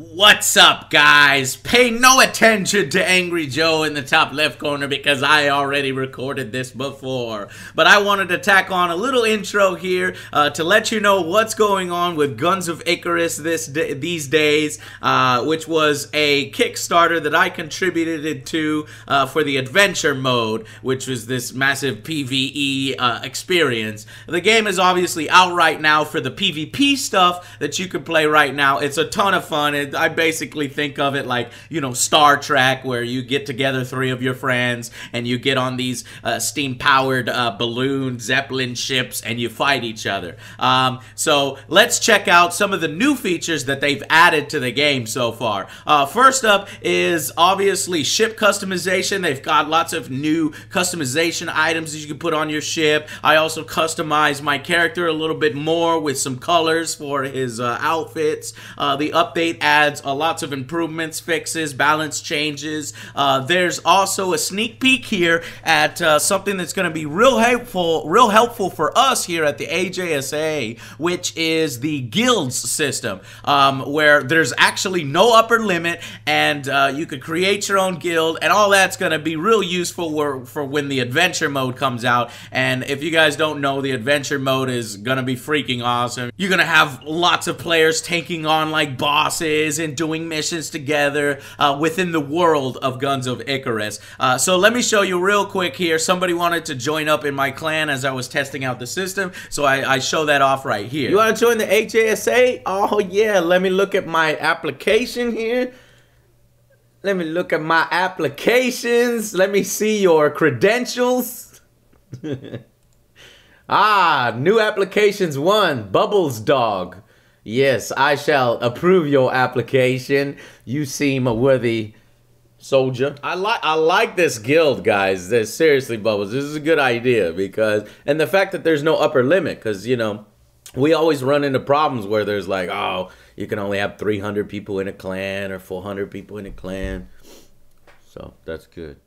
What's up, guys? Pay no attention to Angry Joe in the top left corner because I already recorded this before. But I wanted to tack on a little intro here to let you know what's going on with Guns of Icarus these days, which was a Kickstarter that I contributed to for the adventure mode, which was this massive PvE experience. The game is obviously out right now for the PvP stuff that you can play right now. It's a ton of fun. I basically think of it like, you know, Star Trek, where you get together 3 of your friends and you get on these steam-powered balloon Zeppelin ships and you fight each other. So let's check out some of the new features that they've added to the game so far. First up is obviously ship customization. They've got lots of new customization items that you can put on your ship. I also customized my character a little bit more with some colors for his outfits. The update adds lots of improvements, fixes, balance changes. There's also a sneak peek here at something that's going to be real helpful for us here at the AJSA, which is the guilds system, where there's actually no upper limit, and you could create your own guild, and all that's going to be real useful for when the adventure mode comes out. And if you guys don't know, the adventure mode is going to be freaking awesome. You're going to have lots of players taking on like bosses and doing missions together within the world of Guns of Icarus. So let me show you real quick here. Somebody wanted to join up in my clan as I was testing out the system, so I show that off right here. You want to join the HASA? Oh yeah, let me look at my application here. Let me look at my applications. Let me see your credentials. New applications 1, Bubbles Dog. Yes, I shall approve your application. You seem a worthy soldier. I like this guild, guys. Seriously, Bubbles, this is a good idea because, and the fact that there's no upper limit, because, you know, we always run into problems where there's like, oh, you can only have 300 people in a clan or 400 people in a clan. So that's good.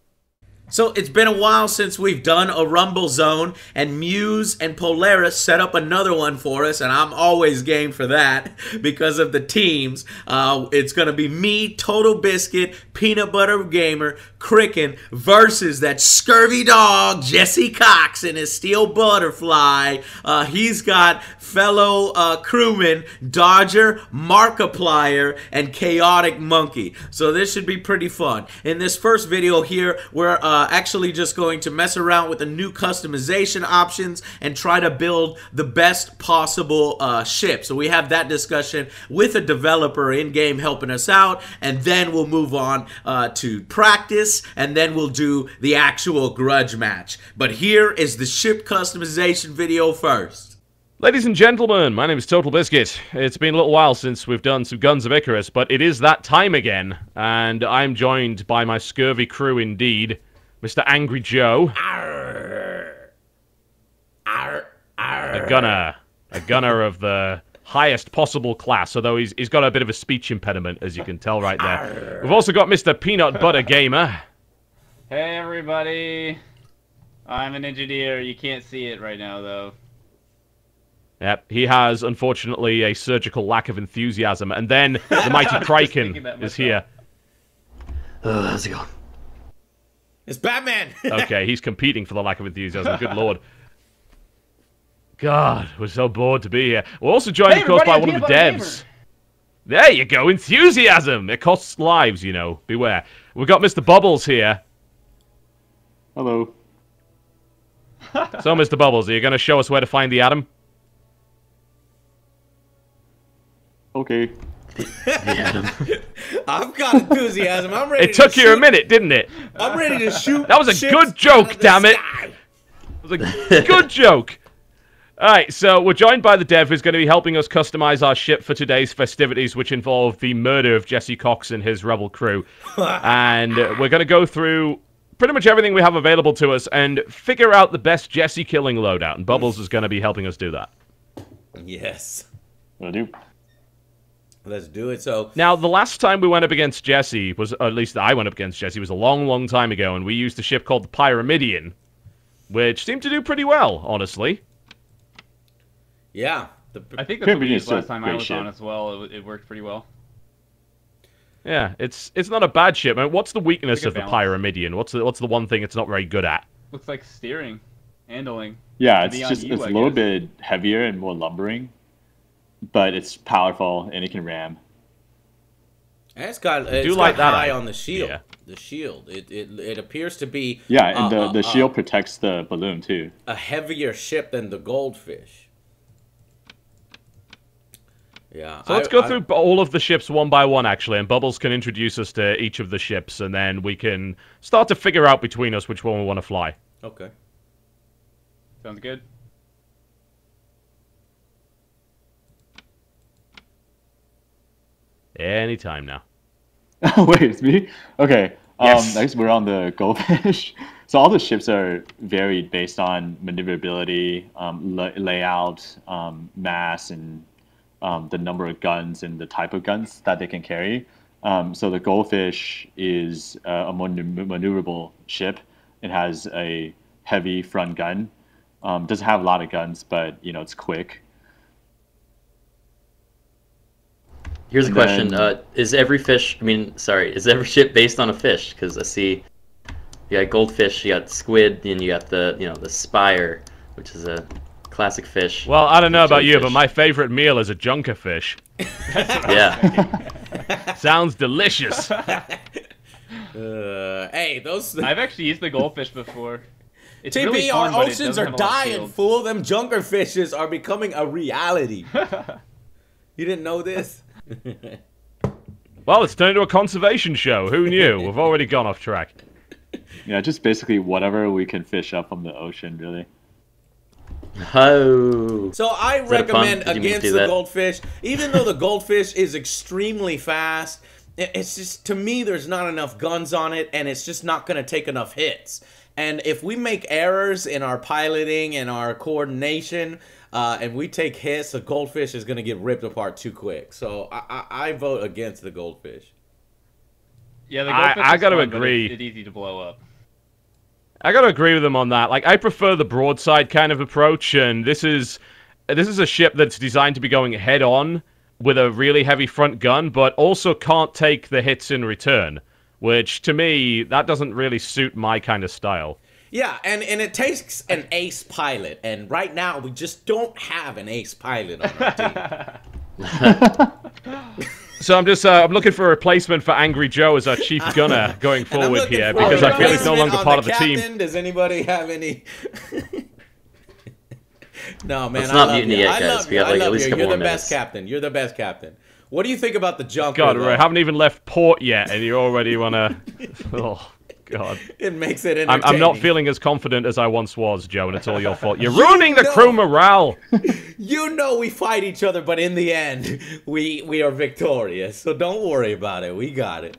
So it's been a while since we've done a Rumble Zone, and Muse and Polaris set up another one for us, and I'm always game for that because of the teams. It's going to be me, Totalbiscuit, Peanutbuttergamer, Criken versus that scurvy dog, JesseCox, and his steel butterfly. He's got fellow crewmen, Dodger, Markiplier, and Chaotic Monkey. So this should be pretty fun. In this first video here, we're actually just going to mess around with the new customization options and try to build the best possible ship. So we have that discussion with a developer in-game helping us out, and then we'll move on to practice, and then we'll do the actual grudge match. But here is the ship customization video first. Ladies and gentlemen, my name is Totalbiscuit. It's been a little while since we've done some Guns of Icarus, but it is that time again, and I'm joined by my scurvy crew indeed, Mr. Angry Joe. Arr. Arr. Arr. A gunner of the highest possible class, although he's got a bit of a speech impediment, as you can tell right there. Arr. We've also got Mr. Peanutbuttergamer. Hey everybody, I'm an engineer. You can't see it right now though. Yep, he has, unfortunately, a surgical lack of enthusiasm. And then the mighty Criken is here. How's it going? It's Batman! Okay, he's competing for the lack of enthusiasm. Good lord. God, we're so bored to be here. We're also joined, of course, by one of the devs. There you go, enthusiasm! It costs lives, you know. Beware. We've got Mr. Bubbles here. Hello. So, Mr. Bubbles, are you going to show us where to find the atom? Okay. I've got enthusiasm. I'm ready. It took you a minute, didn't it? I'm ready to shoot. That was a good joke, damn it. It was a good joke. Alright, so we're joined by the dev who's going to be helping us customize our ship for today's festivities, which involve the murder of JesseCox and his rebel crew. And we're going to go through pretty much everything we have available to us and figure out the best Jesse killing loadout. And Bubbles is going to be helping us do that. Yes. Will do. Let's do it. So now, the last time we went up against Jesse was, or at least I went up against Jesse, was a long, long time ago, and we used a ship called the Pyramidion, which seemed to do pretty well, honestly. Yeah. I think that's what we used last time I was on as well. It worked pretty well. Yeah, it's not a bad ship. I mean, what's the weakness of the balance. Pyramidion? What's the one thing it's not very good at? Looks like steering, handling. Yeah, To it's be on just you, it's I a little guess. bit heavier and more lumbering, but it's powerful and it can ram. And it's got like that, high on the shield. yeah. The shield. It appears to be Yeah, and the shield protects the balloon too. a heavier ship than the Goldfish. Yeah. So let's go through all of the ships one by one, actually, and Bubbles can introduce us to each of the ships, and then we can start to figure out between us which one we want to fly. Okay. Sounds good. Anytime now. Oh wait, it's me. Okay. Yes. I guess we're on the Goldfish. So all the ships are varied based on maneuverability, layout, mass, and the number of guns and the type of guns that they can carry. So the Goldfish is a more maneuverable ship. It has a heavy front gun. Doesn't have a lot of guns, but it's quick. Here's a And question: then- is every ship based on a fish? Because I see you got goldfish, you got squid, and you got the spire, which is a classic fish. Well, I don't know about you, but Jellyfish. my favorite meal is a junkerfish. Yeah. Sounds delicious. Hey, those I've actually used the goldfish before. It's really TB, our fun, but it oceans doesn't are have a lot of dying, shield. fool. Them junker fishes are becoming a reality. You didn't know this? Well, it's turned into a conservation show. Who knew? We've already gone off track. Yeah, just basically whatever we can fish up from the ocean, really. Oh. So I that a pun? recommend Did you mean to against do the that? goldfish, even though the goldfish is extremely fast, it's just, to me, there's not enough guns on it, and it's just not going to take enough hits. And if we make errors in our piloting and our coordination, and we take hits, the goldfish is going to get ripped apart too quick. So I vote against the goldfish. Yeah, the I goldfish is gotta fun, but agree. It's easy to blow up. I gotta agree with them on that. Like, I prefer the broadside kind of approach, and this is a ship that's designed to be going head on with a really heavy front gun, but also can't take the hits in return, which to me that doesn't really suit my kind of style. Yeah, and it takes an ace pilot, and right now we just don't have an ace pilot on our team. So I'm looking for a replacement for Angry Joe as our chief gunner going And I'm forward looking here for because a I feel he's no replacement longer on part of the captain. team. Does anybody have any? No, man. Let's I not love mutiny you. yet, I guys. love We you. got, I like, at love least a you. couple You're the more best minutes. captain. You're the best captain. What do you think about the junker? God, though? I haven't even left port yet, and you already wanna. Oh God. It makes it entertaining. I'm not feeling as confident as I once was, Joe, and it's all your fault. You're ruining the crew morale. You know we fight each other, but in the end, we are victorious. So don't worry about it. We got it.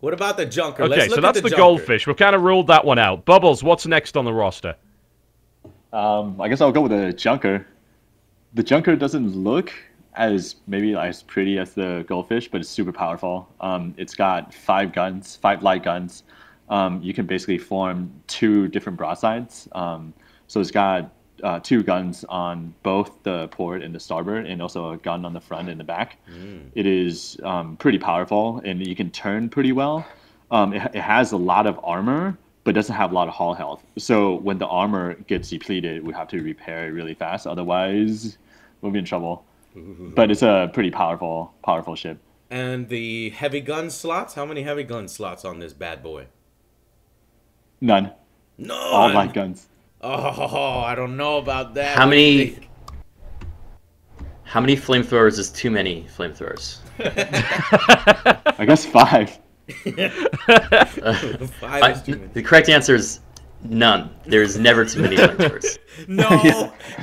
What about the junker? Okay, Let's look so that's at the the junker. goldfish. We've kind of ruled that one out. Bubbles, what's next on the roster? I guess I'll go with the Junker. The Junker doesn't look as pretty as the Goldfish, but it's super powerful. It's got 5 guns, 5 light guns. You can basically form 2 different broadsides. So it's got 2 guns on both the port and the starboard, and also a gun on the front and the back. It is pretty powerful, and you can turn pretty well. It has a lot of armor, but doesn't have a lot of hull health. So when the armor gets depleted, we have to repair it really fast. Otherwise, we'll be in trouble. But it's a pretty powerful ship. And the heavy gun slots? How many heavy gun slots on this bad boy? None. None. All light guns. Oh, I don't know about that. How What do you many? think? How many flamethrowers is too many flamethrowers? I guess 5. 5 is too many. The correct answer is none. There's never too many flamethrowers. No,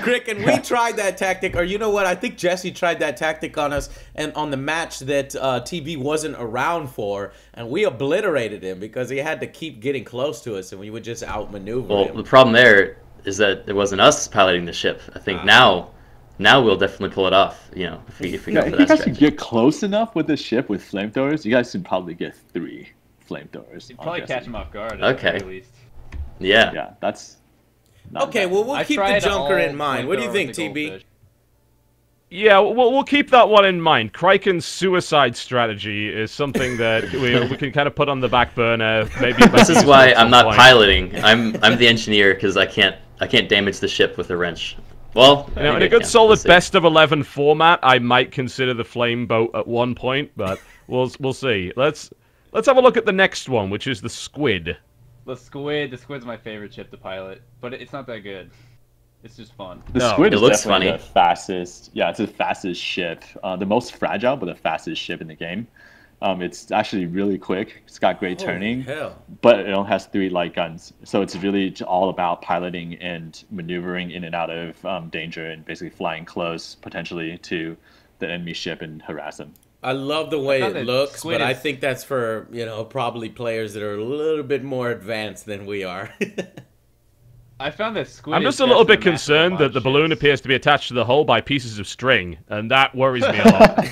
Criken, we tried that tactic, or you know what? I think Jesse tried that tactic on us, and on the match that TB wasn't around for, and we obliterated him because he had to keep getting close to us, and we would just outmaneuver Well, him. the problem there is that it wasn't us piloting the ship. I think now we'll definitely pull it off. You know, if we Yeah, go for if you that guys can strategy. get close enough with the ship with flamethrowers, you guys can probably get 3 flamethrowers. You'd probably I'm catch guessing. him off guard at the Okay. very least. Yeah. Yeah, that's. Not Okay, bad. well, we'll I keep the tried junker all in mind. What do you flamethrower think, with the TB? goldfish. Yeah, we'll keep that one in mind. Criken's suicide strategy is something that we can kind of put on the back burner. Maybe this is why I'm not piloting. I'm the engineer because I can't damage the ship with a wrench. Well, you know, in a good solid best of 11 format, I might consider the flame boat at one point, but we'll see. Let's have a look at the next one, which is the squid. The squid's my favorite ship to pilot, but it's not that good. It's just fun. The squid is definitely the fastest. Yeah, it's the fastest ship. The most fragile, but the fastest ship in the game. It's actually really quick. It's got great turning, but it only has 3 light guns. So it's really all about piloting and maneuvering in and out of danger and basically flying close, potentially, to the enemy ship and harass them. I love the way it looks, but I think that's for, you know, probably players that are a little bit more advanced than we are. I found that squid. I'm just a little bit concerned that the balloon appears to be attached to the hull by pieces of string, and that worries me a lot.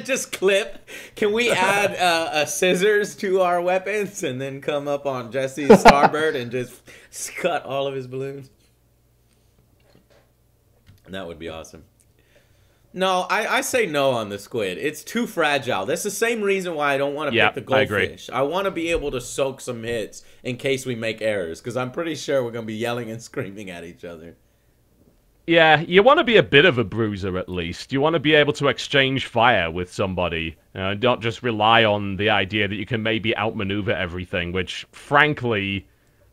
Just clip. Can we add scissors to our weapons and then come up on Jesse's starboard and just cut all of his balloons? That would be awesome. No, I say no on the squid. It's too fragile. That's the same reason why I don't want to pick the goldfish. I want to be able to soak some hits in case we make errors, because I'm pretty sure we're going to be yelling and screaming at each other. Yeah, you want to be a bit of a bruiser at least. You want to be able to exchange fire with somebody, not just rely on the idea that you can maybe outmaneuver everything, which, frankly,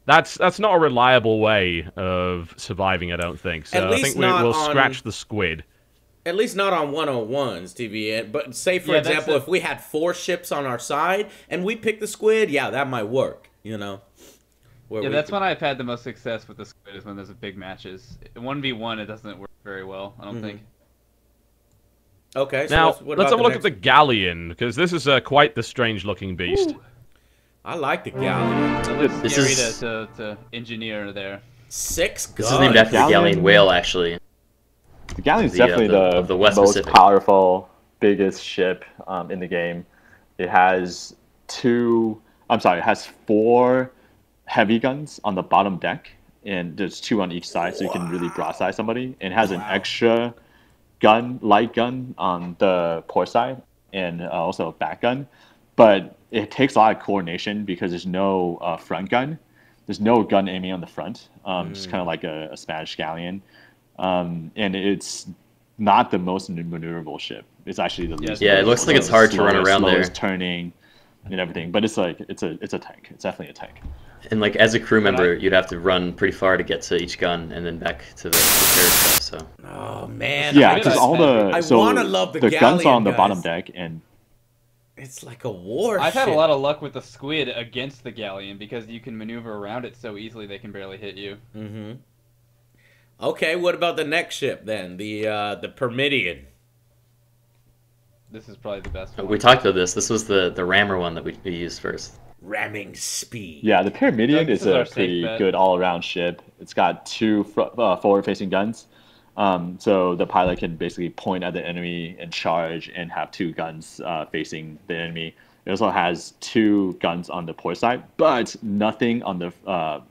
that's not a reliable way of surviving, I don't think. So I think we'll scratch the squid. At least not on 101s, TV. But say, for example, if we had 4 ships on our side and we picked the squid, yeah, that might work, you know? Yeah, that's when I've had the most success with the squid, is when there's big matches. 1v1, it doesn't work very well, I don't think. Okay, so now, let's have a look at the Galleon, because this is quite the strange-looking beast. Ooh. I like the Galleon. It's scary to engineer there. 6 guns. This is named after the Galleon whale, actually. The Galleon is definitely the most powerful, biggest ship in the game. It has 4 heavy guns on the bottom deck, and there's 2 on each side, so you can really broadside somebody. And it has an extra light gun on the port side, and also a back gun. But it takes a lot of coordination because there's no front gun. There's no gun aiming on the front. Just kind of like a Spanish Galleon. And it's not the most maneuverable ship. It's actually the least. Yeah, it looks like it's hard to run around there. Turning and everything, but it's like it's a tank. It's definitely a tank. And like as a crew member, you'd have to run pretty far to get to each gun and then back to the repair stuff. So. Oh man. Yeah, because all the the guns on the bottom deck, and it's like a war. I've had a lot of luck with the squid against the Galleon because you can maneuver around it so easily they can barely hit you. Okay, what about the next ship then? The Permidian. This is probably the best one. We talked about this. This was the rammer one that we used first. Ramming speed. Yeah, the Pyramidian is a pretty good all-around ship. It's got 2 forward-facing guns. So the pilot can basically point at the enemy and charge and have 2 guns facing the enemy. It also has 2 guns on the port side, but nothing on the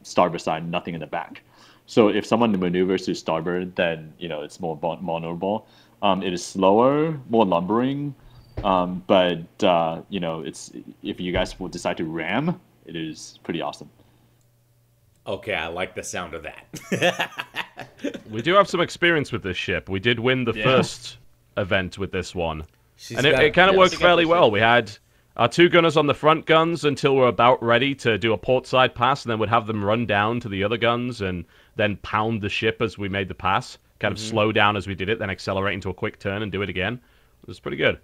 starboard side, nothing in the back. So if someone maneuvers to starboard, then it's more vulnerable. It is slower, more lumbering, but it's if you guys will decide to ram, it is pretty awesome. Okay, I like the sound of that. We do have some experience with this ship. We did win the first event with this one, and it kind of worked fairly well. We had our 2 gunners on the front guns until we're about ready to do a port side pass, and then we'd have them run down to the other guns and then pound the ship as we made the pass. Kind of slow down as we did it, then accelerate into a quick turn and do it again. It was pretty good.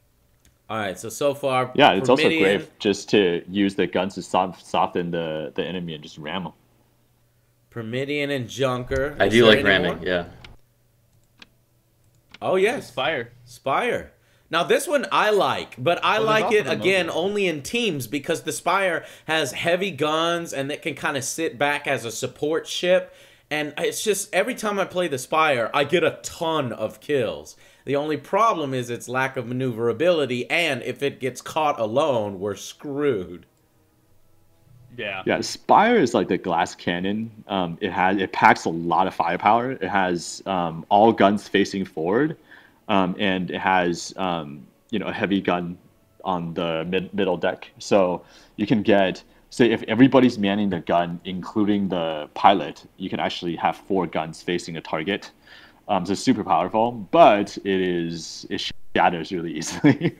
All right, so far... Yeah, it's also great just to use the guns to soften the enemy and just ram them. Permidian and Junker. I do like ramming, yeah. Oh, yes. Spire. Now, this one I like, but I like it, again, only in teams because the Spire has heavy guns and it can kind of sit back as a support ship. And it's just, every time I play the Spire, I get a ton of kills. The only problem is its lack of maneuverability, and if it gets caught alone, we're screwed. Yeah, Spire is like the glass cannon. It packs a lot of firepower. It has all guns facing forward. and it has a heavy gun on the middle deck. So you can get, say, if everybody's manning the gun, including the pilot, you can actually have 4 guns facing a target. So it's super powerful, but it shatters really easily.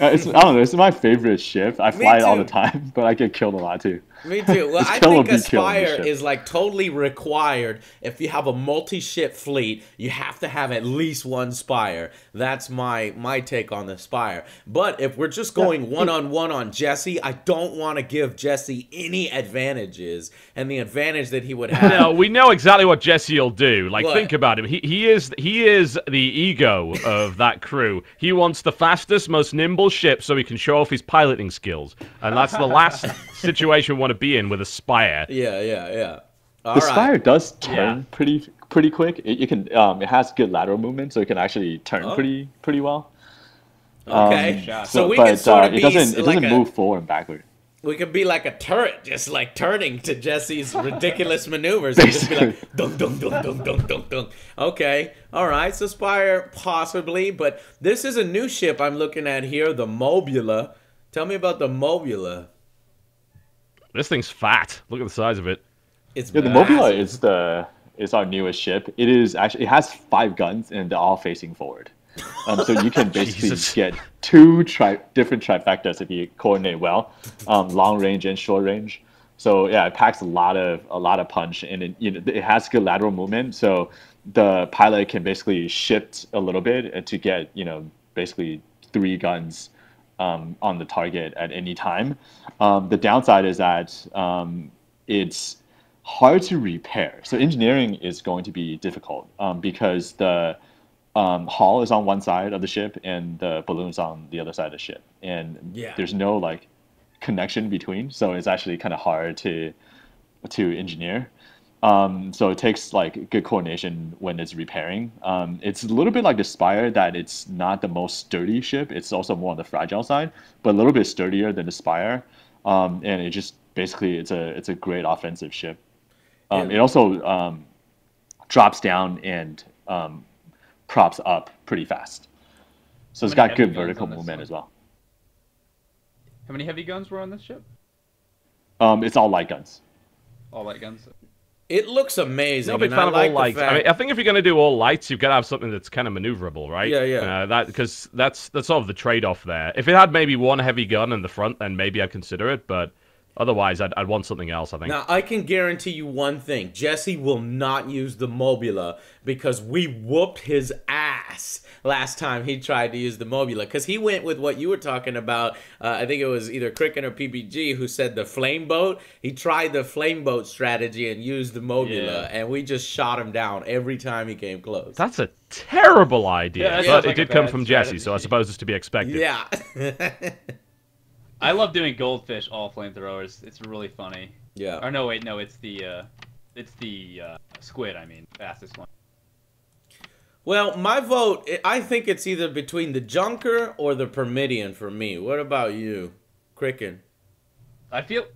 I don't know. It's my favorite ship. I fly it all the time, but I get killed a lot too. Me too. Well, I think a Spire is like totally required. If you have a multi-ship fleet, you have to have at least 1 Spire. That's my take on the Spire. But if we're just going one-on-one on Jesse, I don't want to give Jesse any advantages. And the advantage that he would have... No, we know exactly what Jesse will do. Like, what? Think about him. He is the ego of that crew. He wants the fastest, most nimble ship so he can show off his piloting skills. And that's the last situation we want to be in with a Spire. Yeah. The Spire does turn pretty quick. It has good lateral movement, so it can actually turn pretty well. Okay, so we can sort of be it doesn't move forward and backward. We could be like a turret, just like turning to Jesse's ridiculous maneuvers. And just be like, dunk, dunk, dunk, dunk, dunk, dunk, dunk. Okay, all right, so Spire possibly, but this is a new ship I'm looking at here, the Mobula. Tell me about the Mobula. This thing's fat. Look at the size of it. It's the Mobula is our newest ship. It has 5 guns and they're all facing forward. So you can basically get 2 different trifectas if you coordinate well, long range and short range. So yeah, it packs a lot of punch, and it has good lateral movement. So the pilot can basically shift a little bit to get basically 3 guns on the target at any time. The downside is that it's hard to repair. So engineering is going to be difficult because the hull is on one side of the ship and the balloon's on the other side of the ship, and there's no connection between, so it's actually kind of hard to engineer. So it takes good coordination when it's repairing. It's a little bit like the Spire, that it's not the most sturdy ship. It's also more on the fragile side, but a little bit sturdier than the Spire. And it just basically it's a great offensive ship. It also drops down and props up pretty fast. So it's got good vertical movement as well. How many heavy guns were on this ship? It's all light guns. All light guns? It looks amazing. I'm a big fan of all lights. I think if you're going to do all lights, you've got to have something that's kind of maneuverable, right? Yeah. Because that's sort of the trade-off there. If it had maybe 1 heavy gun in the front, then maybe I'd consider it, but otherwise I'd want something else, I think. Now, I can guarantee you one thing. Jesse will not use the Mobula because we whooped his ass last time he tried to use the Mobula, because he went with what you were talking about. I think it was either Criken or PBG who said the flame boat. He tried the flame boat strategy and used the Mobula, and we just shot him down every time he came close. That's a terrible idea, but it did come from Jesse, so I suppose it's to be expected. Yeah. I love doing Goldfish all flamethrowers. It's really funny. Yeah. Or no, wait, no, it's the squid. I mean, fastest one. Well, my vote, I think it's either between the Junker or the Permidian for me. What about you, Criken? I feel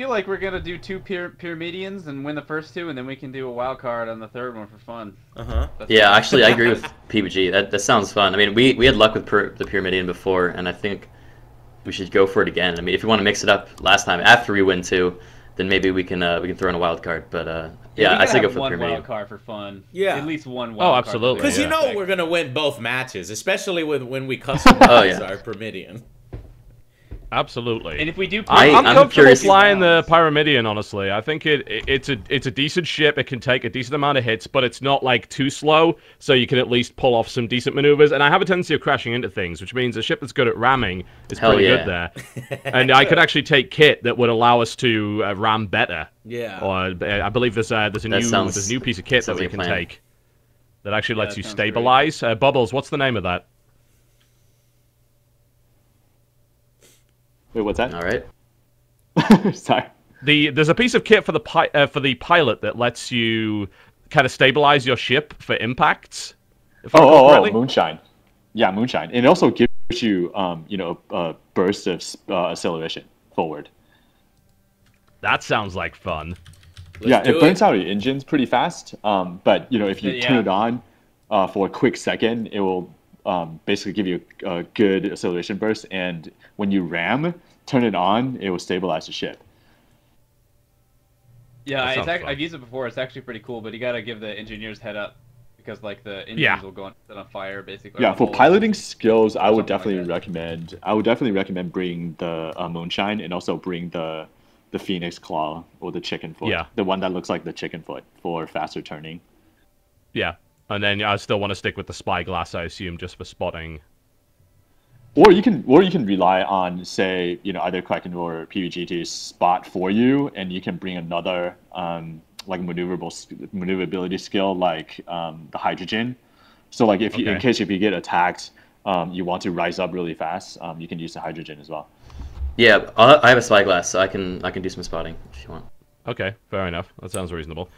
like we're gonna do 2 Pyramidians and win the first 2, and then we can do a wild card on the 3rd one for fun. Yeah, actually, I agree with PBG. That sounds fun. I mean, we had luck with the Pyramidian before, and I think we should go for it again. I mean, if you want to mix it up last time after we win 2, then maybe we can throw in a wild card. But yeah, I say go for the one Pyramidian. wild card for fun. Yeah, at least one wild card. Absolutely. Because you know we're gonna win both matches, especially when we customize our Pyramidian. Absolutely. And if we do, I'm comfortable flying the Pyramidian. Honestly, I think it's a decent ship. It can take a decent amount of hits, but it's not too slow, so you can at least pull off some decent maneuvers. And I have a tendency of crashing into things, which means a ship that's good at ramming is pretty good there. And I could actually take kit that would allow us to ram better. Yeah. Or I believe there's a new piece of kit that we can take that actually lets you stabilize. Bubbles, what's the name of that? Wait, what's that? All right. Sorry. There's a piece of kit for the pilot that lets you kind of stabilize your ship for impacts. Moonshine. Yeah, Moonshine. And it also gives you a burst of acceleration forward. That sounds like fun. It burns out your engines pretty fast. But if you turn it on for a quick second, it will basically give you a good acceleration burst, and when you ram, turn it on, it will stabilize the ship. Yeah, I've used it before. It's actually pretty cool, but you gotta give the engineers head up because like the engines will go on fire basically. Yeah, for piloting skills, I would definitely recommend. I would definitely recommend bring the Moonshine and also bring the Phoenix Claw or the Chicken Foot. Yeah, the one that looks like the Chicken Foot for faster turning. Yeah, and then I still want to stick with the Spyglass, I assume, just for spotting. Or you can rely on, say, either Criken or PBG to spot for you, and you can bring another like maneuverability skill like the hydrogen. So like in case if you get attacked, you want to rise up really fast, you can use the hydrogen as well. Yeah, I have a spyglass, so I can do some spotting if you want. Okay, fair enough. That sounds reasonable.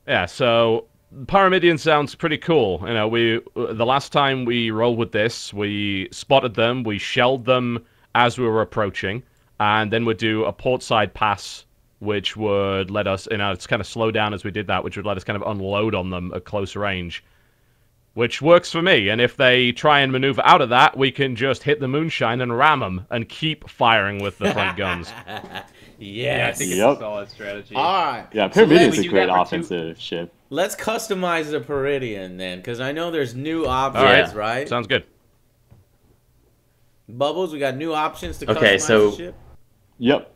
Yeah, so Pyramidion sounds pretty cool. The last time we rolled with this, we spotted them, we shelled them as we were approaching, and then we'd do a portside pass, which would let us, it's kind of slow down as we did that, which would let us kind of unload on them at close range, which works for me. And if they try and maneuver out of that, we can just hit the Moonshine and ram them and keep firing with the front guns. Yeah, I think it's a solid strategy. All right. Yeah, Pyramidion is a great offensive ship. Let's customize the Pyramidion then, because I know there's new options, right? Sounds good. Bubbles, we got new options to customize the ship? Yep.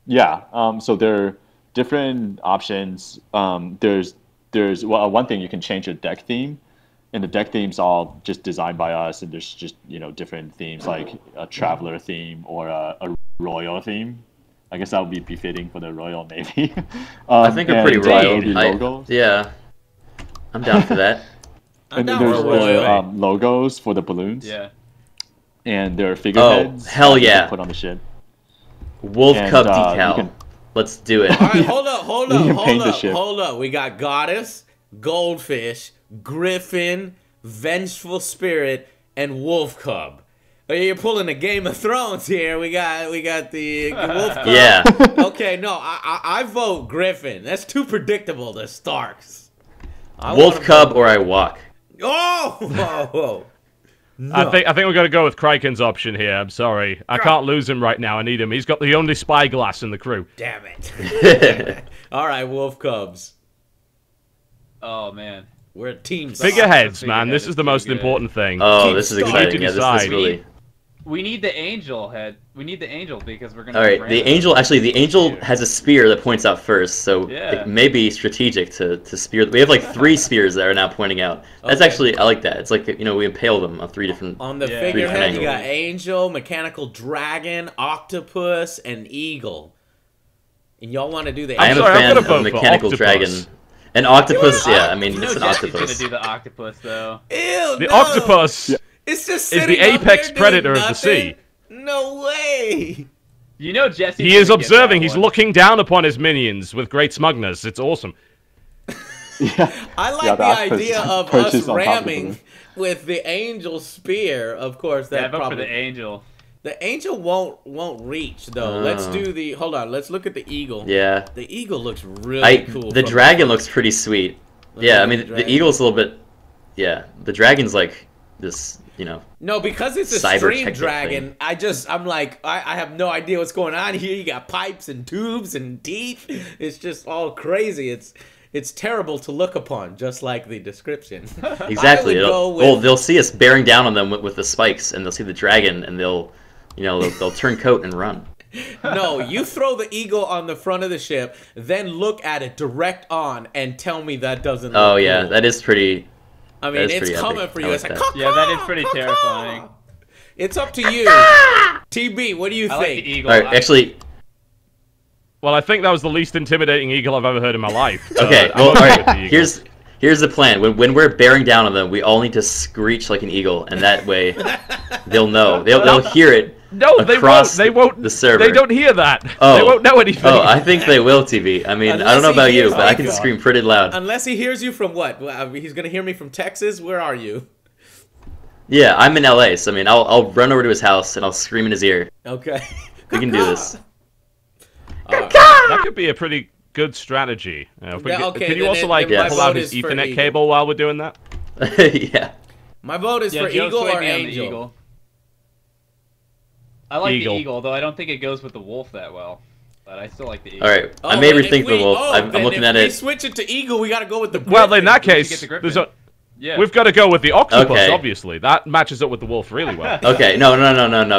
Yeah. So there are different options. There's one thing, you can change your deck theme, and the deck theme's all just designed by us, and there's just different themes like a traveler theme or a royal theme. I guess that would be befitting for the Royal Navy. I think I'm pretty royal. Yeah, I'm down for that. And there's logos for the balloons. Yeah. And there are figureheads. Oh, hell yeah! Put on the ship. Wolf Cub decal. Let's do it. All right, hold up. We got Goddess, Goldfish, Griffin, Vengeful Spirit, and Wolf Cub. You're pulling a Game of Thrones here. We got the Wolf Cub. Yeah. Okay, no, I vote Griffin. That's too predictable, the Starks. Wolf Cub or I walk. Oh! No. I think we're gonna go with Criken's option here. I'm sorry, I can't lose him right now. I need him. He's got the only spyglass in the crew. Damn it! All right, Wolf Cubs. Oh man, we're a team. Figureheads, man. This is the most important thing. Oh, this is exciting. Yeah, this is really. We need the angel head. We need the angel because we're gonna. All right, the angel. Actually, the angel has a spear that points out first, so it may be strategic to spear. We have like 3 spears that are now pointing out. That's actually, I like that. It's like we impale them on 3 different. On the figurehead, you got angel, mechanical dragon, octopus, and eagle. And y'all want to do the? I am a fan of mechanical dragon. An octopus, yeah. I mean, it's an octopus. Gonna do the octopus though. Ew, the octopus. Yeah. It's just is the apex predator of the sea. No way. Jesse. He is observing. He's looking down upon his minions with great smugness. It's awesome. I like the idea of us ramming with the angel spear. Of course, that probably for the angel. The angel won't reach though. Let's do the. Hold on. Let's look at the eagle. Yeah. The eagle looks really cool. The dragon looks pretty sweet. I mean the eagle's a little bit. Yeah, the dragon's like this. No, because it's a stream dragon. I'm like, I have no idea what's going on here. You got pipes and tubes and teeth. It's just all crazy. It's terrible to look upon, just like the description. Exactly. They'll see us bearing down on them with the spikes, and they'll see the dragon, and they'll turn coat and run. No, you throw the eagle on the front of the ship, then look at it direct on, and tell me that doesn't. Oh yeah, that is pretty. I mean, it's coming for you. It's like, yeah, that is pretty terrifying. It's up to you. TB, what do you think? Like the eagle. All right, actually. Well, I think that was the least intimidating eagle I've ever heard in my life. Okay, well, all right. Here's the plan. When we're bearing down on them, we all need to screech like an eagle, and that way they'll know. They'll hear it. No, they won't. They won't. The server. They don't hear that. Oh. They won't know anything. Oh, I think they will, TV. I mean, I don't know about you, but I can scream pretty loud. Unless he hears you from what? He's gonna hear me from Texas. Where are you? Yeah, I'm in LA, so I mean, I'll run over to his house and I'll scream in his ear. Okay. We can do this. That could be a pretty good strategy. Can you also pull out his Ethernet cable while we're doing that? Yeah. My vote is for Joe Eagle swayed or me on the Angel. Eagle. I like Eagle. the Eagle, though I don't think it goes with the Wolf that well. But I still like the Eagle. All right, Oh, I may but if rethink the wolf. I'm then looking if at we it. switch it to Eagle, we got to go with the Griffin. Well, in that We should case, get the Griffin. there's a, Yeah. we've got to go with the octopus, Okay. obviously. That matches up with the wolf really well. Okay, no.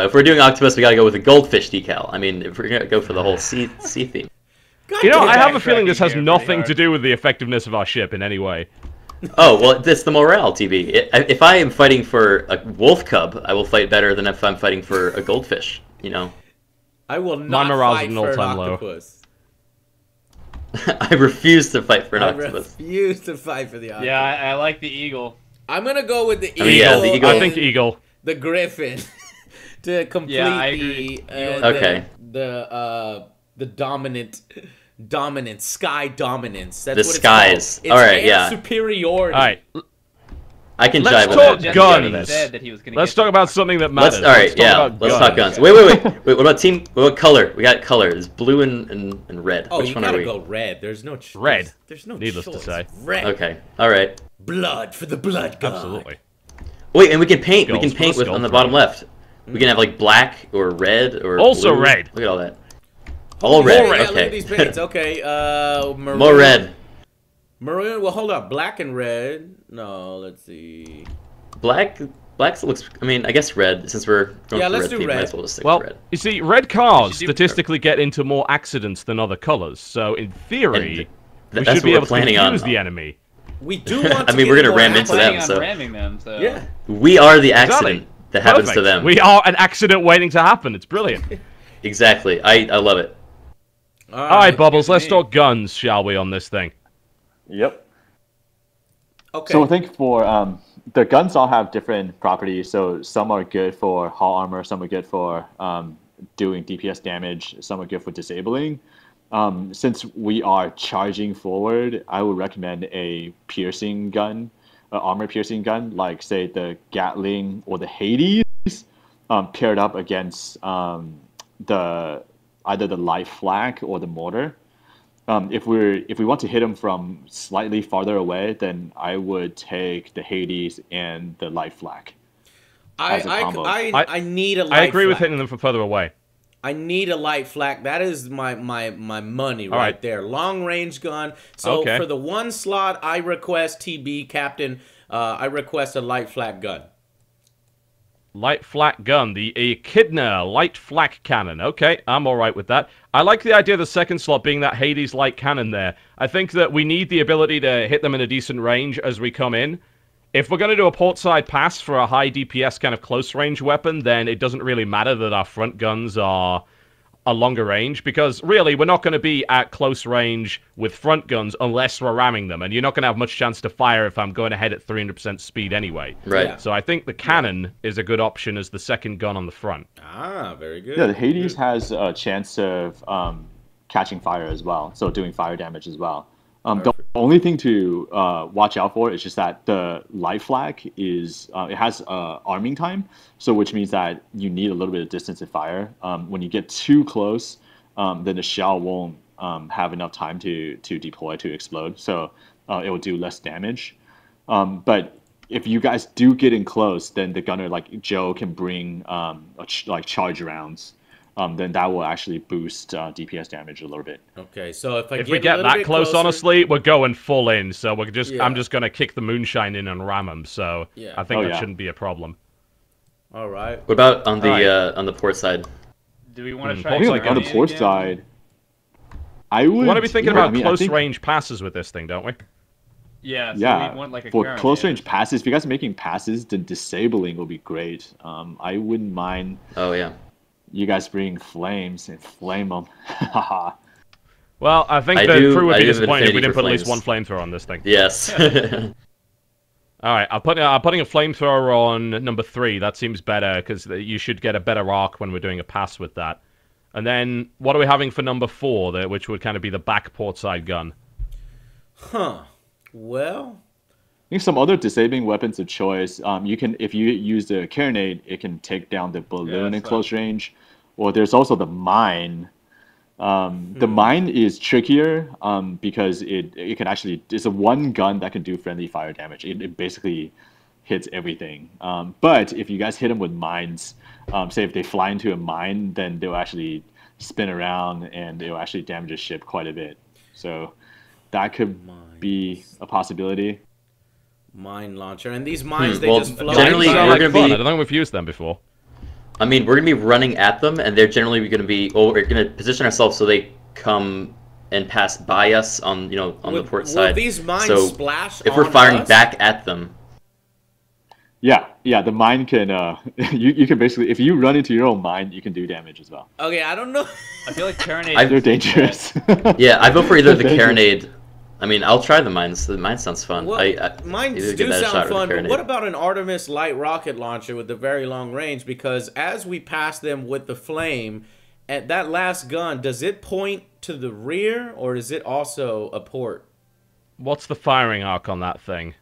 If we're doing octopus, we gotta go with the goldfish decal. I mean, if we're gonna go for the whole sea theme. You know, damn I it. have a feeling this has Pretty nothing hard. to do with the effectiveness of our ship in any way. Oh well, it's the morale, TB. If I am fighting for a wolf cub, I will fight better than if I'm fighting for a goldfish. You know. I will not morale's fight at an for an all-time low. octopus. I refuse to fight for an I octopus. refuse to fight for the octopus. Yeah, I like the Eagle. I'm gonna go with the Eagle. I mean, yeah, the Eagle- I think Eagle. The Griffin to complete Yeah, I agree. Okay. the dominant sky dominance. That's The what skies. it's called. All right, air yeah. superiority. All right, I can Let's jive with talk that. Jesse guns. already said that he was gonna let's get talk about something that matters. All right, yeah. about Let's guns. talk guns. Wait. What about team? What about color? We got color. It's blue and red. Oh, Which you one are gotta we? go red. There's no Red. There's no Needless to choice. say. Red. Okay. All right. Blood for the blood god. Absolutely. Wait, and we can paint. We Skulls can for paint the with skull on the throne. bottom left. We can have like black or red or Also blue. red. Look at all that. All red. Yeah, Okay. look at these paints. Okay. Maroon. More red. Maroon. Well, hold up. Black and red. No, let's see. Black looks. I mean, I guess red. Since we're going Yeah, for let's red do theme, red. might as well just stick Well, with red. you see, red cars should do- statistically get into more accidents than other colors. So, in theory, we That's should be what able we're to planning on. confuse the enemy. We do want. I to mean, get we're gonna more ram into accident. them, planning on so- ramming them. So Yeah. We are the Exactly. accident that happens to Perfect. them. We are an accident waiting to happen. It's brilliant. Exactly. I love it. All right, Bubbles, let's talk guns, shall we, on this thing? Yep. Okay. So I think for the guns all have different properties. So some are good for hull armor, some are good for doing DPS damage, some are good for disabling. Since we are charging forward, I would recommend a piercing gun, an armor piercing gun, like say the Gatling or the Hades, paired up against either the light flak or the mortar. If we want to hit them from slightly farther away, then I would take the Hades and the light flak. as a combo. I need a light I agree with flak. hitting them from further away. I need a light flak. That is my money All right right. there. Long range gun. So Okay. for the one slot, I request TB Captain. I request a light flak gun. Light flak gun, the Echidna light flak cannon. Okay, I'm all right with that. I like the idea of the second slot being that Hades light cannon there. I think that we need the ability to hit them in a decent range as we come in. If we're going to do a portside pass for a high DPS kind of close range weapon, then it doesn't really matter that our front guns are a longer range, because really we're not going to be at close range with front guns unless we're ramming them, and you're not going to have much chance to fire if I'm going ahead at 300% speed anyway. Right. Yeah. So I think the cannon is a good option as the second gun on the front. Ah, very good. Yeah, the Hades has a chance of catching fire as well, so doing fire damage as well. The only thing to watch out for is just that the light flak is it has arming time, so which means that you need a little bit of distance to fire. When you get too close, then the shell won't have enough time to deploy to explode, so it will do less damage. But if you guys do get in close, then the gunner like Joe can bring like charge rounds. Then that will actually boost DPS damage a little bit. Okay, so if If we get that close, honestly, we're going full in. So we're just, Yeah. I'm just going to kick the moonshine in and ram them. So Yeah. I think Oh, that yeah. shouldn't be a problem. All right. What about on the Alright. on the port side? Do we want to Hmm, try? Looks I like think on the Galleon port again? side, I would. We want to be thinking yeah, about I mean, I close think- range passes with this thing, don't we? Yeah. So Yeah, we want like a for Karen close man. range passes, if you guys are making passes, then disabling will be great. I wouldn't mind Oh yeah. you guys bring flames and flame them. Well, I think I the do- crew would I be do have disappointed if we affinity didn't for put at least one flames. flamethrower on this thing. Yes. All right, I'm putting a flamethrower on number 3. That seems better because you should get a better arc when we're doing a pass with that. And then what are we having for number 4, which would kind of be the back port side gun? Huh. Well, I think some other disabling weapons of choice. You can, if you use the carronade, it can take down the balloon in that's close range. Or there's also the mine. The mine is trickier because it can actually, it's a one gun that can do friendly fire damage. It basically hits everything. But if you guys hit them with mines, say if they fly into a mine, then they'll actually spin around and it'll actually damage a ship quite a bit. So that could be a possibility. Mine launcher, and these mines they Well, just float. generally, Sound we're like gonna fun. be- I don't think we've used them before. I mean, we're gonna be running at them, and they're generally gonna be. Well, we're gonna position ourselves so they come and pass by us on, you know, on the port side. Will these mines so splash if we're on firing us? back at them, Yeah, the mine can. You can basically, if you run into your own mine, you can do damage as well. Okay, I don't know. I feel like Carronade. They're dangerous. yeah, I vote for either the Thank you. carronade. I mean, I'll try the mines. The mine sounds fun. Well, mines either give do that a sound shot or the fun, but carronade. what about an Artemis light rocket launcher with the very long range? Because as we pass them with the flame, at that last gun, does it point to the rear or is it also a port? What's the firing arc on that thing?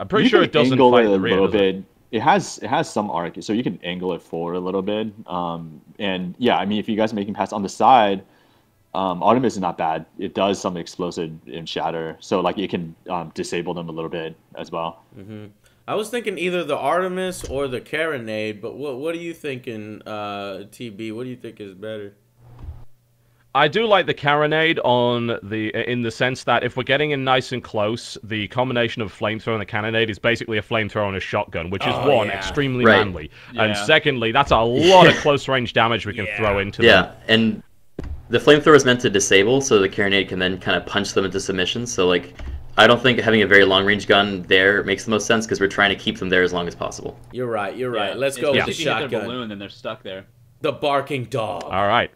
I'm pretty You sure can it doesn't angle fight it a the rear, little does it? bit. It has some arc, so you can angle it forward a little bit. And yeah, I mean, if you guys are making pass on the side, Artemis is not bad. It does some explosive and shatter, so like it can disable them a little bit as well. I was thinking either the Artemis or the carronade, but what are you thinking, TB? What do you think is better? I do like the carronade in the sense that if we're getting in nice and close, the combination of flamethrower and the cannonade is basically a flamethrower and a shotgun, which is one, extremely Right. manly, Yeah. and secondly, that's a lot of close range damage we can throw into them. Yeah, and the flamethrower is meant to disable, so the carronade can then kind of punch them into submission. So like, I don't think having a very long range gun there makes the most sense because we're trying to keep them there as long as possible. You're right. You're right. Yeah. Let's go with the If you hit their shotgun. balloon, then they're stuck there. The barking dog. All right.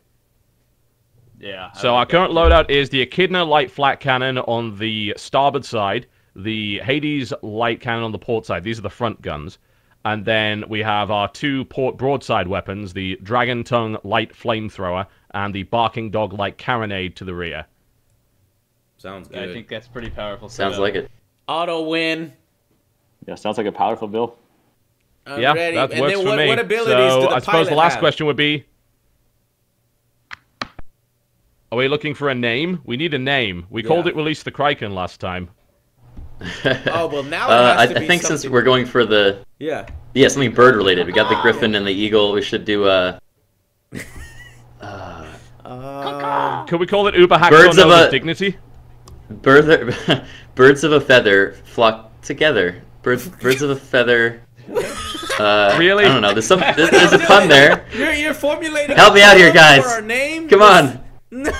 Yeah. I So like our current loadout is the Echidna light flat cannon on the starboard side, the Hades light cannon on the port side. These are the front guns. And then we have our two port broadside weapons, the Dragon Tongue light flamethrower and the Barking Dog light carronade to the rear. Sounds Yeah, good. I think that's pretty powerful. Sounds setup. like it. Auto win. Yeah, sounds like a powerful build. I'm Yeah, ready. that And works then for me. what abilities So do the I suppose the pilot last have? question would be, are we looking for a name? We need a name. We called it Release the Criken last time. Oh well, now it has to I be think since something- we're going for the yeah. something bird related. We got the griffin and the eagle. We should do Could we call it Uber Birds of Hacksaw a- Dignity? birds of a feather flock together. Birds of a feather. Really? I don't know. There's a pun there. You're formulating. Help a me out here, pun guys. For our name? Come on. No.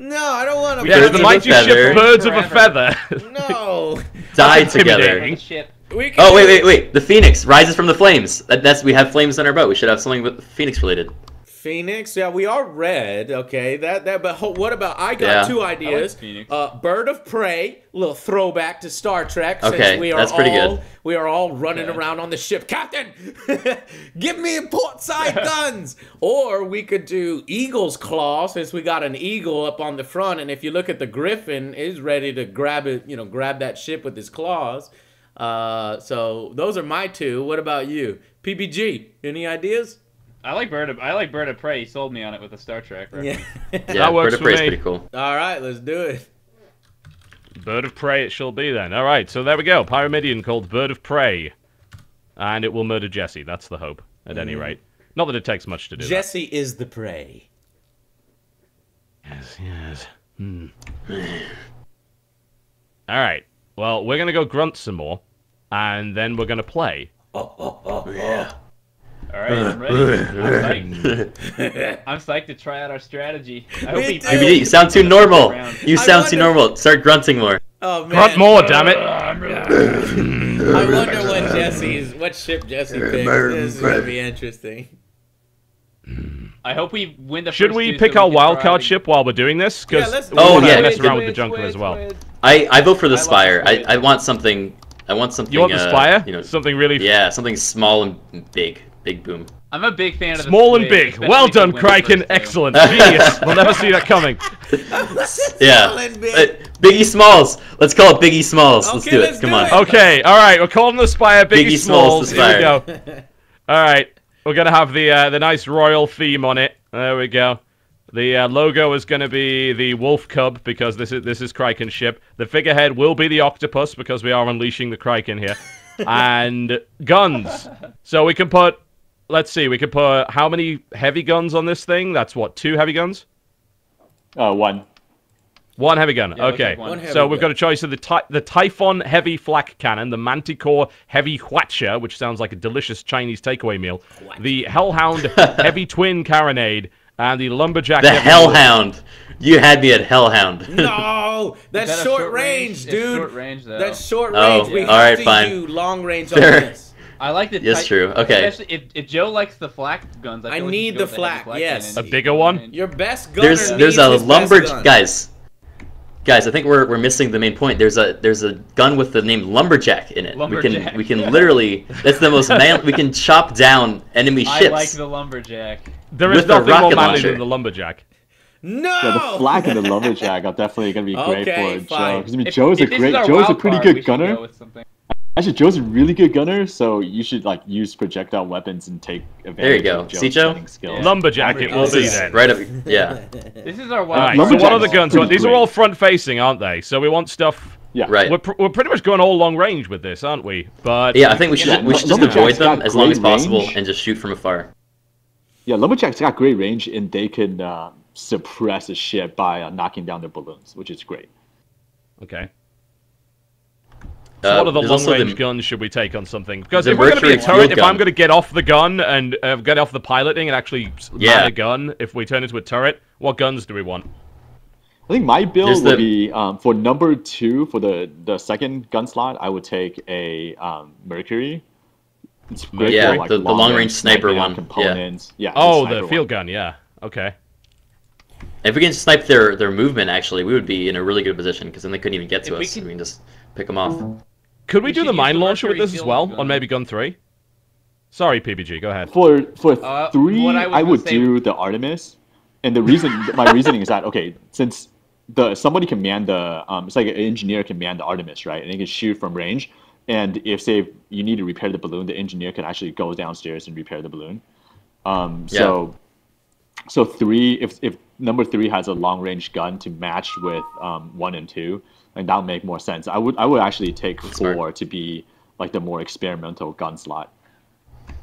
No, I don't want to. Yeah, Birds the of a mighty feather. ship Birds of a Forever. Feather. No. Die That's together. intimidating. Ship. We can Oh do wait! The phoenix rises from the flames. We have flames on our boat. We should have something with phoenix related. Phoenix. Yeah, we are red. Okay, that. But what about? I got Yeah. two ideas. Phoenix. Bird of prey. Little throwback to Star Trek. Okay, since we are that's pretty all, good. We are all running Okay. around on the ship. Captain, give me port side guns. Or we could do Eagle's Claw, since we got an eagle up on the front, and if you look at the Griffin, is ready to grab it. You know, grab that ship with his claws. So those are my two. What about you, PBG? Any ideas? I like Bird of Prey. He sold me on it with the Star Trek. Yeah. Yeah, That works bird of for prey is me. pretty cool. All right, let's do it. Bird of Prey it shall be then. Alright, so there we go. Pyramidion called Bird of Prey. And it will murder Jesse. That's the hope, at any rate. Not that it takes much to do Jesse is the prey. that. Yes. Alright. Well, we're going to go grunt some more. And then we're going to play. All right, I'm ready. I'm psyched. I'm psyched to try out our strategy. I hope Me he. too. PBD, you sound too normal. You I sound too wonder- normal. Start grunting more. Oh man. Grunt more, damn it! I wonder what ship Jesse picks. This is gonna be interesting. I hope we win the. Should first we two pick so our we can wildcard try to- ship while we're doing this? Yeah, Because let's do we Oh, want to yeah. mess around with the Squid, junker squid, as well. squid. I vote for the I love Spire. squid. I want something. I want something. You want the Spire? You know, Something really yeah, something small and big. Big boom. I'm a big fan of the small and squid, big. especially Well if we done, win the first Criken. two. Excellent. Genius. We'll never see that coming. Yeah. and big. Biggie Smalls. Let's call it Biggie Smalls. Let's Okay, do let's it. Come do on. it. Okay, alright. We're calling the Spire Biggie, Biggie Smalls, Smalls. the Here we go. Spire. Alright. We're going to have the nice royal theme on it. There we go. The logo is going to be the wolf cub because this is Criken's ship. The figurehead will be the octopus because we are unleashing the Criken here. And guns. So we can put, let's see, we could put how many heavy guns on this thing? That's what, 2 heavy guns? One. 1 heavy gun. Yeah, okay. one So we've got a choice of the Typhon heavy flak cannon, the Manticore heavy Huacha, which sounds like a delicious Chinese takeaway meal, the Hellhound heavy twin carronade, and the Lumberjack. The Hellhound. You had me at Hellhound. No, that's Is that a short range, It's dude. short range, though. That's short Oh, range. We all right, have to fine. do long range on Fair. this. I like the. Yes, true. Okay. Especially if Joe likes the flak guns. I feel like need you should the go with flak, heavy yes. A cannon. bigger one? Your best gunner There's needs a his lumberjack. best gun. Guys, I think we're missing the main point. There's a gun with the name Lumberjack in it. Lumberjack. We can literally, that's the most we can chop down enemy ships. I like the lumberjack. There is with a nothing more rocket manly launcher. than the Lumberjack. No. Yeah, the flak and the lumberjack are definitely gonna be great Okay, for fine. Joe. 'Cause, I mean, Joe's a pretty good gunner. Actually, Joe's a really good gunner, so you should like use projectile weapons and take advantage. There you go. Of Joe's See, Joe? gunning skills. Yeah. Lumberjack it will This be is then. right up. Yeah. This is our All right, wild so Lumberjack's what are the guns? pretty These are great. all front-facing, aren't they? So we want stuff... Yeah. Right. We're pretty much going all long range with this, aren't we? But Yeah, I think we should just Lumberjack's avoid them got as long as great possible range. and just shoot from afar. Yeah, lumberjack's got great range, and they can suppress a ship by knocking down their balloons, which is great. Okay. So what are the there's also long-range the- guns should we take on something? Because the if we're going to be a Mercury turret, field if I'm gun. going to get off the gun and get off the piloting and actually Yeah. man a gun, if we turn into a turret, what guns do we want? I think my build There's would the- be for number 2 for the second gun slot. I would take a Mercury. It's great Yeah, for, like, the long-range sniper sniping out one, yeah. Components. Yeah. Oh, sniper the one. field gun, yeah. Okay. If we can snipe their movement, actually, we would be in a really good position because then they couldn't even get to If we us. could- We can just pick them off. Could we We do should the use mine the launcher with Mercury this as field well? gun. On maybe gun 3? Sorry, PBG, go ahead. For Uh, 3, what I was I gonna would say- do the Artemis, and the reason my reasoning is that okay, since somebody can man the it's like an engineer can man the Artemis, right, and they can shoot from range. And if say you need to repair the balloon, the engineer can actually go downstairs and repair the balloon. So 3, if number 3 has a long range gun to match with 1 and 2, and that'll make more sense. I would actually take 4 smart. to be like the more experimental gun slot.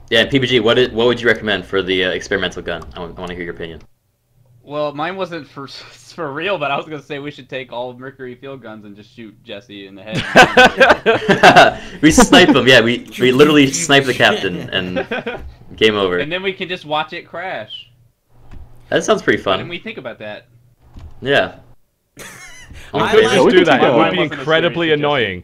Yeah, PBG, what would you recommend for the experimental gun? I want to hear your opinion. Well, mine wasn't for real, but I was gonna say we should take all Mercury field guns and just shoot Jesse in the head. We snipe them, yeah. We literally snipe the captain and game over. And then we can just watch it crash. That sounds pretty Why didn't fun. we think about that? Yeah. We I could like- just we do could that. take It a- would be wasn't a incredibly serious annoying.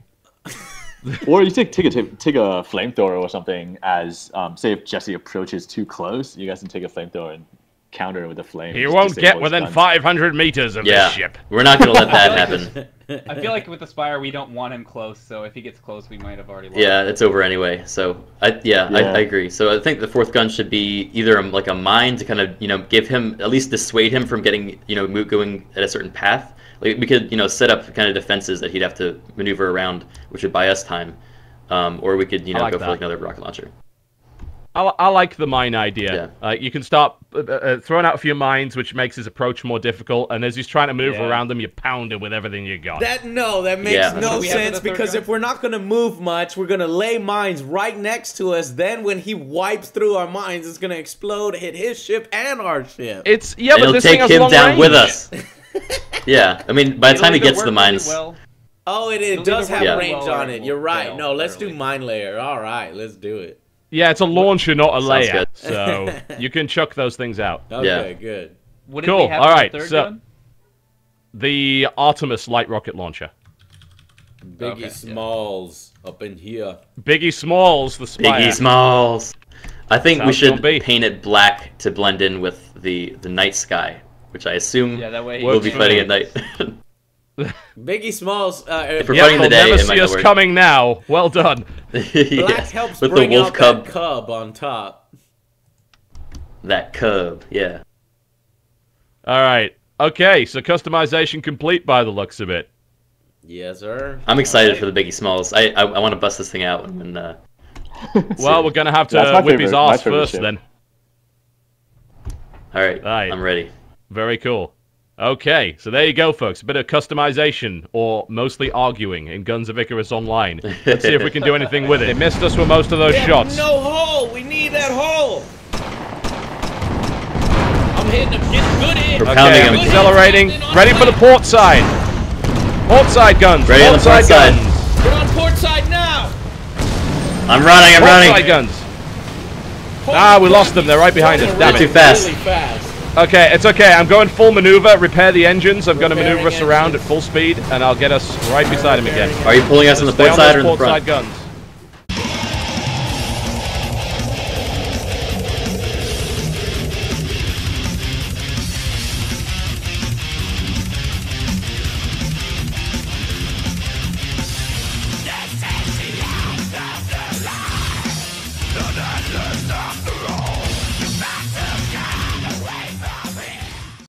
Or you take a flamethrower or something as say if Jesse approaches too close, you guys can take a flamethrower and counter with a flame. He just won't disable get his within guns. 500 meters of Yeah. this ship. We're not gonna let that happen. I feel like with the Spire we don't want him close, so if he gets close we might have already lost. Yeah, it's over anyway. So I agree. So I think the 4th gun should be either like a mine to kind of give him at least dissuade him from getting going at a certain path. Like we could set up kind of defenses that he'd have to maneuver around, which would buy us time. Or we could I like go for that. like another rocket launcher. I like the mine idea. You can start throwing out a few mines, which makes his approach more difficult. And as he's trying to maneuver Yeah. around them, you pound him with everything you got. That makes Yeah. no We have sense the third because gun? if we're not gonna move much, we're gonna lay mines right next to us. Then when he wipes through our mines, it's gonna explode, hit his ship and our ship. It's but It'll this take thing has him long down range. with us. Yeah, I mean, by the It'll time he either gets to work the really mines, well- Oh, it It'll does either have work range well or on it it. will You're right. fail No, let's do utterly. mine layer. All right, let's do it. Yeah, it's a launcher, not a layer. good. So you can chuck those things out. Okay, good. What did Cool, we have alright, for the third so- gun? The Artemis light rocket launcher. Biggie Okay, yeah. Smalls up in here. Biggie Smalls, the Spire. Biggie Smalls. I think we Sounds should gonna be. paint it black to blend in with the night sky, which I assume Yeah, that way he we'll Works be for fighting me. at night. Biggie Smalls. If we're Yep, fighting the they'll day, never it might see not us work. coming now. Well done. Black Yes, helps with the bring wolf out cub. that cub on top. That cub, yeah. All right. Okay, so customization complete by the looks of it. Yes, sir. I'm excited for the Biggie Smalls. I want to bust this thing out and Well, we're going to have to That's my whip his favorite- my ass favorite first ship. then. all right, Right. I'm ready. Very cool. Okay, so there you go, folks. A bit of customization, or mostly arguing, in Guns of Icarus Online. Let's see if we can do anything with it. They missed us with most of those shots. No hole! We need that hole! I'm hitting him. Getting good hit. Okay, I'm accelerating. Ready for the port side. Port side guns. Ready on the port side. We're on port side now! I'm running, I'm running. Port side guns. Ah, we lost them. They're right behind us. Damn it. Too fast. Really fast. Okay, it's okay. I'm going full maneuver, repair the engines. I'm going to maneuver us around at full speed, and I'll get us right beside him again. Are you pulling us on the Stay port side or in the port front? side guns.